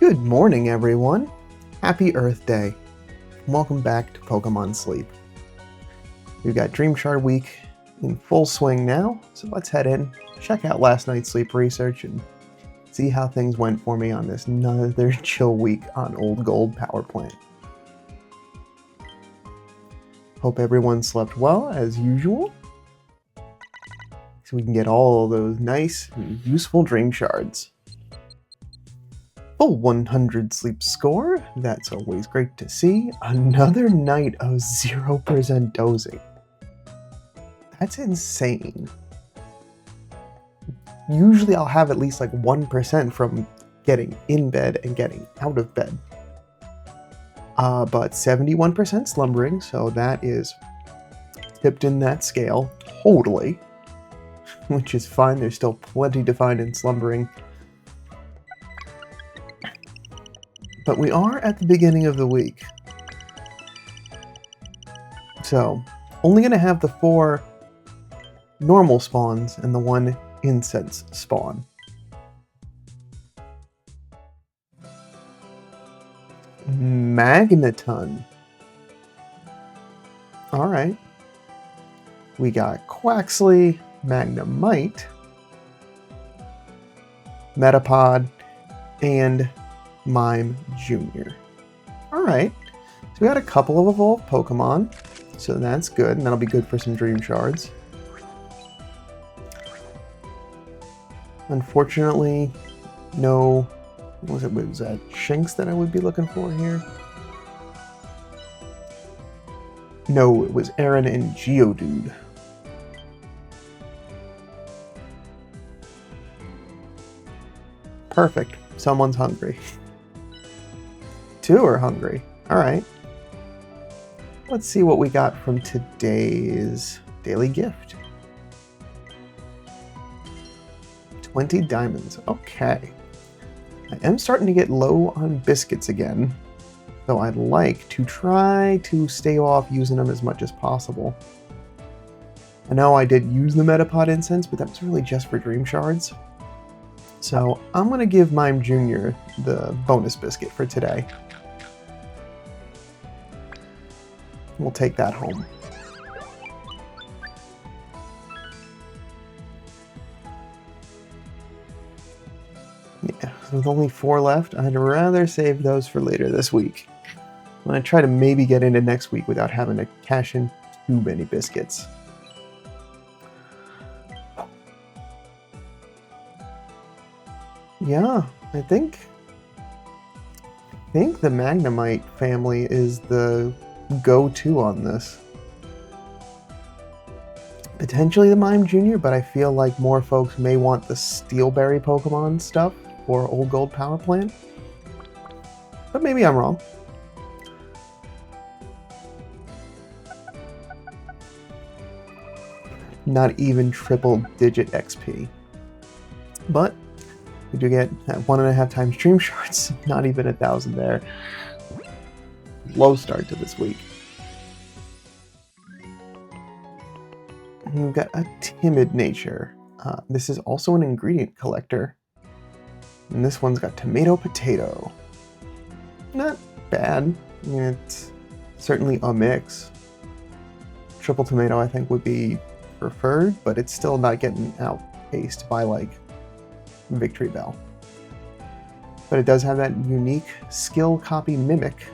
Good morning, everyone. Happy Earth Day. Welcome back to Pokémon Sleep. We've got Dream Shard Week in full swing now, so let's head in, check out last night's sleep research, and see how things went for me on this another chill week on Old Gold Power Plant. Hope everyone slept well, as usual, so we can get all those nice and useful Dream Shards. Full 100 sleep score, that's always great to see. Another night of 0% dozing. That's insane. Usually I'll have at least like 1% from getting in bed and getting out of bed. But 71% slumbering, so that is tipped in that scale, totally. Which is fine, there's still plenty to find in slumbering. But we are at the beginning of the week. So, only going to have the 4 normal spawns and the 1 incense spawn. Magneton. Alright. We got Quaxley, Magnemite, Metapod, and Mime Jr. Alright, so we got a couple of evolved Pokemon, so that's good, and that'll be good for some Dream Shards. Unfortunately, no, what was that Shinx that I would be looking for here? No, it was Aaron and Geodude. Perfect, someone's hungry. 2 are hungry. Alright. Let's see what we got from today's daily gift. 20 diamonds. Okay. I am starting to get low on biscuits again, so I'd like to try to stay off using them as much as possible. I know I did use the Metapod incense, but that was really just for Dream Shards. So I'm going to give Mime Jr. the bonus biscuit for today. We'll take that home. Yeah, with only 4 left, I'd rather save those for later this week. I'm going to try to maybe get into next week without having to cash in too many biscuits. Yeah, I think the Magnemite family is the go-to on this. Potentially the Mime Jr., but I feel like more folks may want the Steelberry Pokemon stuff for Old Gold Power Plant. But maybe I'm wrong. Not even triple-digit XP. But we do get at 1.5 times Dream Shards, not even 1,000 there. Low start to this week. We've got a timid nature. This is also an ingredient collector. And this one's got tomato potato. Not bad. I mean, it's certainly a mix. Triple tomato I think would be preferred, but it's still not getting outpaced by like Victory Bell. But it does have that unique skill copy mimic.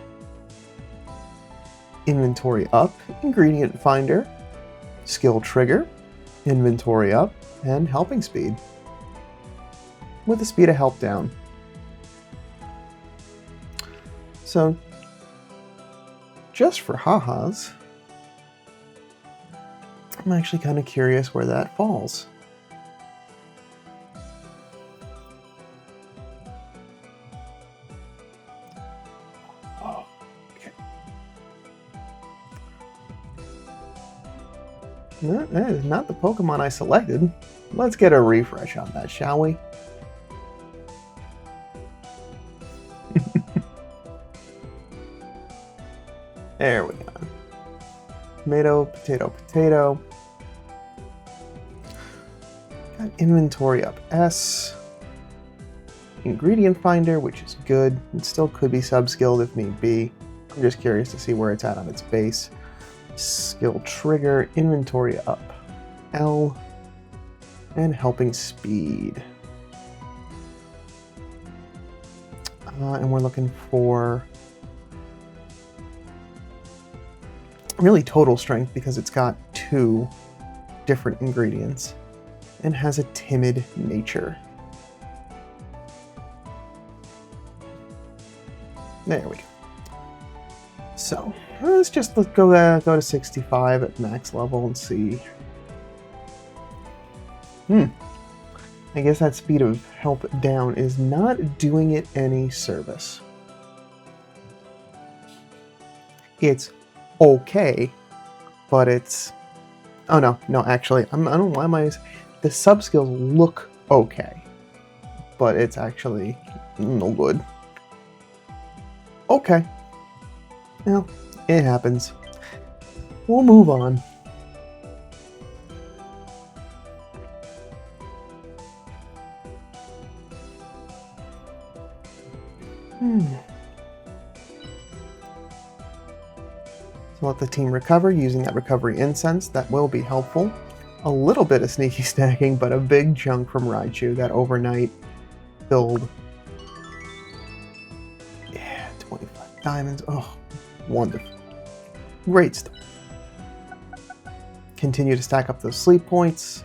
Inventory up, ingredient finder, skill trigger, inventory up, and helping speed. With the speed of help down. So, just for ha-has, I'm actually kind of curious where that falls. No, that is not the Pokemon I selected. Let's get a refresh on that, shall we? There we go. Tomato, potato, potato. Got inventory up S. ingredient finder, which is good. It still could be sub-skilled if need be. I'm just curious to see where it's at on its base. Skill trigger, inventory up, L, and helping speed. And we're looking for really total strength because it's got 2 different ingredients and has a timid nature. There we go. So let's go to 65 at max level and see. I guess that speed of help down is not doing it any service. It's okay, but it's... Oh no, actually, I don't know why the sub skills look okay, but it's actually no good. Okay. Well, it happens. We'll move on. So let the team recover using that recovery incense. That will be helpful. A little bit of sneaky stacking, but a big chunk from Raichu, that overnight build. Yeah, 25 diamonds. Oh, wonderful. Great stuff. Continue to stack up those sleep points.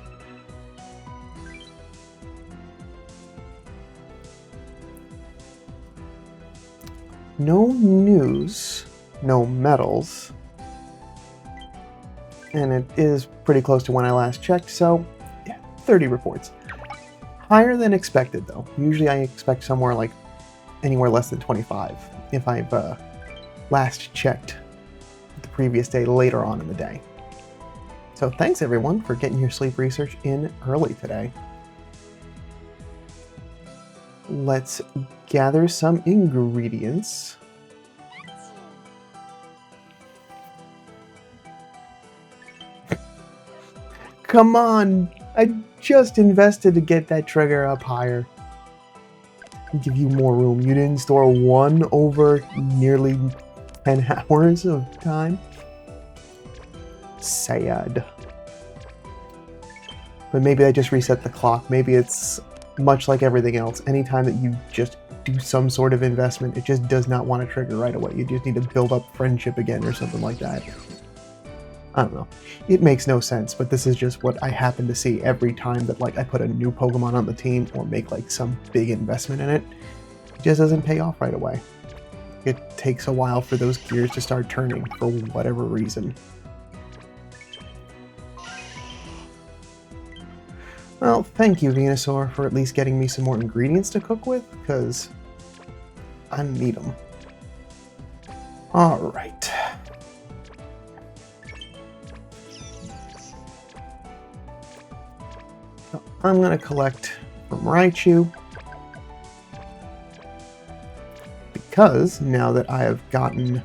No news, no medals, and it is pretty close to when I last checked, so yeah, 30 reports. Higher than expected though. Usually I expect somewhere like anywhere less than 25 if I've last checked the previous day later on in the day. So thanks everyone for getting your sleep research in early today. Let's gather some ingredients. Come on! I just invested to get that trigger up higher. I'll give you more room. You didn't store 1 over nearly 10 hours of time? Sad. But maybe I just reset the clock. Maybe it's much like everything else. Anytime that you just do some sort of investment, it just does not want to trigger right away. You just need to build up friendship again or something like that. I don't know. It makes no sense, but this is just what I happen to see every time that like I put a new Pokemon on the team or make like some big investment in it. It just doesn't pay off right away. It takes a while for those gears to start turning for whatever reason. Well, thank you, Venusaur, for at least getting me some more ingredients to cook with, because I need them. Alright. So I'm going to collect from Raichu, because now that I have gotten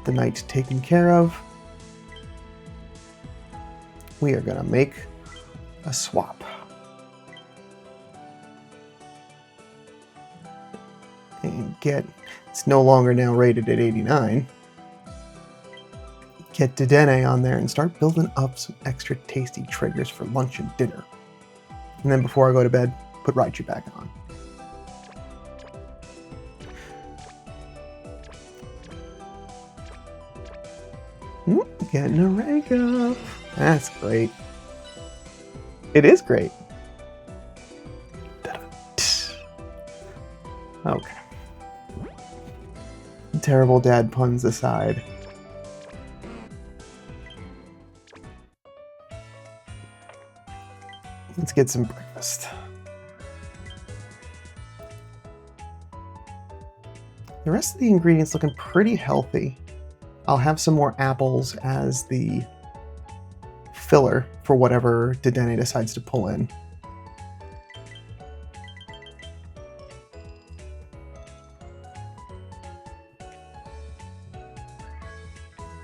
the knight taken care of, we are going to make a swap. And it's no longer now rated at 89. Get Dedenne on there and start building up some extra tasty triggers for lunch and dinner. And then before I go to bed, put Raichu back on. Getting a rank up. That's great. It is great. Okay. Terrible dad puns aside. Let's get some breakfast. The rest of the ingredients looking pretty healthy. I'll have some more apples as the filler for whatever Dedenne decides to pull in.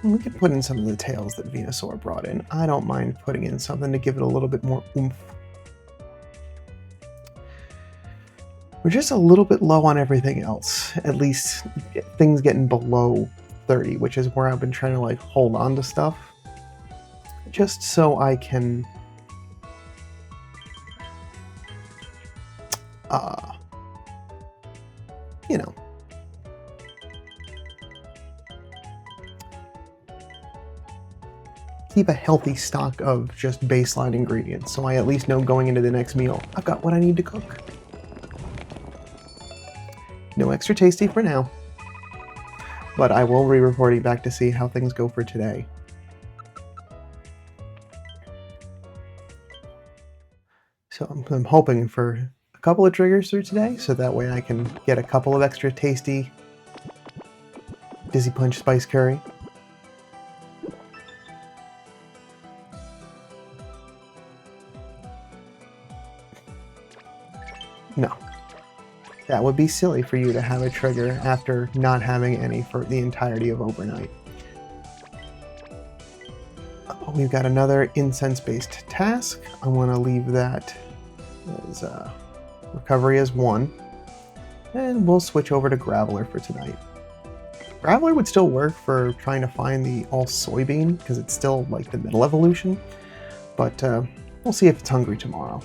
We could put in some of the tails that Venusaur brought in. I don't mind putting in something to give it a little bit more oomph. We're just a little bit low on everything else. At least things getting below 30, which is where I've been trying to like hold on to stuff. Just so I can you know, keep a healthy stock of just baseline ingredients, so I at least know going into the next meal, I've got what I need to cook. No extra tasty for now, but I will be reporting back to see how things go for today. So I'm hoping for a couple of triggers through today, so that way I can get a couple of extra tasty Dizzy Punch Spice Curry. No. That would be silly for you to have a trigger after not having any for the entirety of overnight. We've got another incense-based task. I want to leave that as recovery as 1. And we'll switch over to Graveler for tonight. Graveler would still work for trying to find the all soybean, because it's still like the middle evolution. But we'll see if it's hungry tomorrow.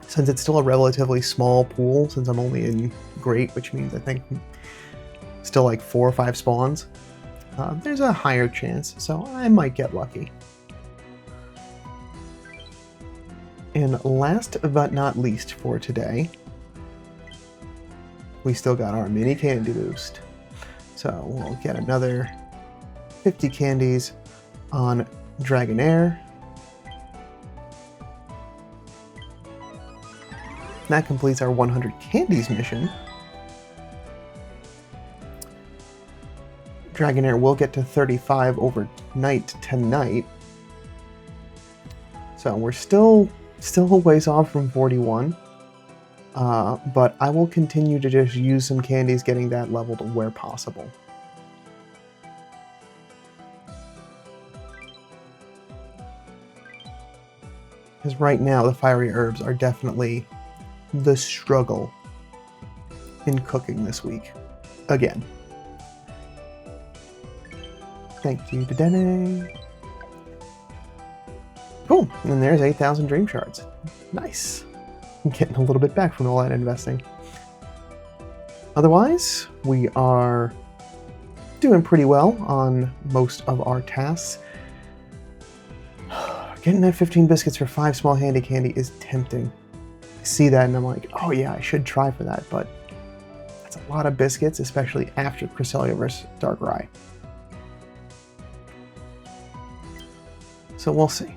Since it's still a relatively small pool, since I'm only in Great, which means I think still like 4 or 5 spawns, there's a higher chance, so I might get lucky. And last but not least for today, we still got our mini candy boost. So we'll get another 50 candies on Dragonair. That completes our 100 candies mission. Dragonair will get to 35 overnight tonight. So we're still a ways off from 41. But I will continue to just use some candies getting that level to where possible. Because right now the fiery herbs are definitely the struggle in cooking this week. Again. Thank you to Dene. Cool, and there's 8,000 dream shards. Nice. I'm getting a little bit back from all that investing. Otherwise, we are doing pretty well on most of our tasks. Getting that 15 biscuits for 5 small handy candy is tempting. I see that and I'm like, oh yeah, I should try for that, but that's a lot of biscuits, especially after Cresselia vs. Darkrai. So we'll see.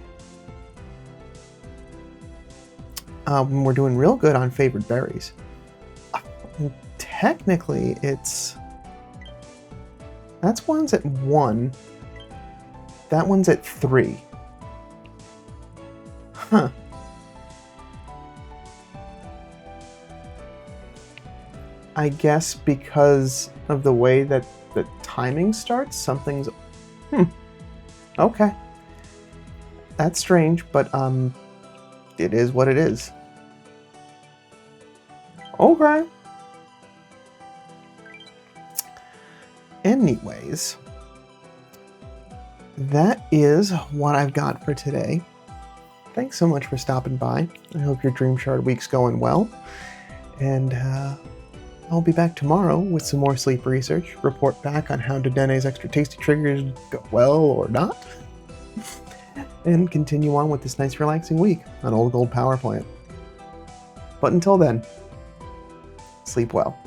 We're doing real good on favored berries. Technically, that's one's at 1. That one's at 3. Huh. I guess because of the way that the timing starts, something's... Okay. That's strange, but it is what it is. Okay. Anyways, that is what I've got for today. Thanks so much for stopping by. I hope your Dream Shard week's going well. And I'll be back tomorrow with some more sleep research, report back on how Dedene's extra tasty triggers go well or not, and continue on with this nice relaxing week on Old Gold Power Plant. But until then, sleep well.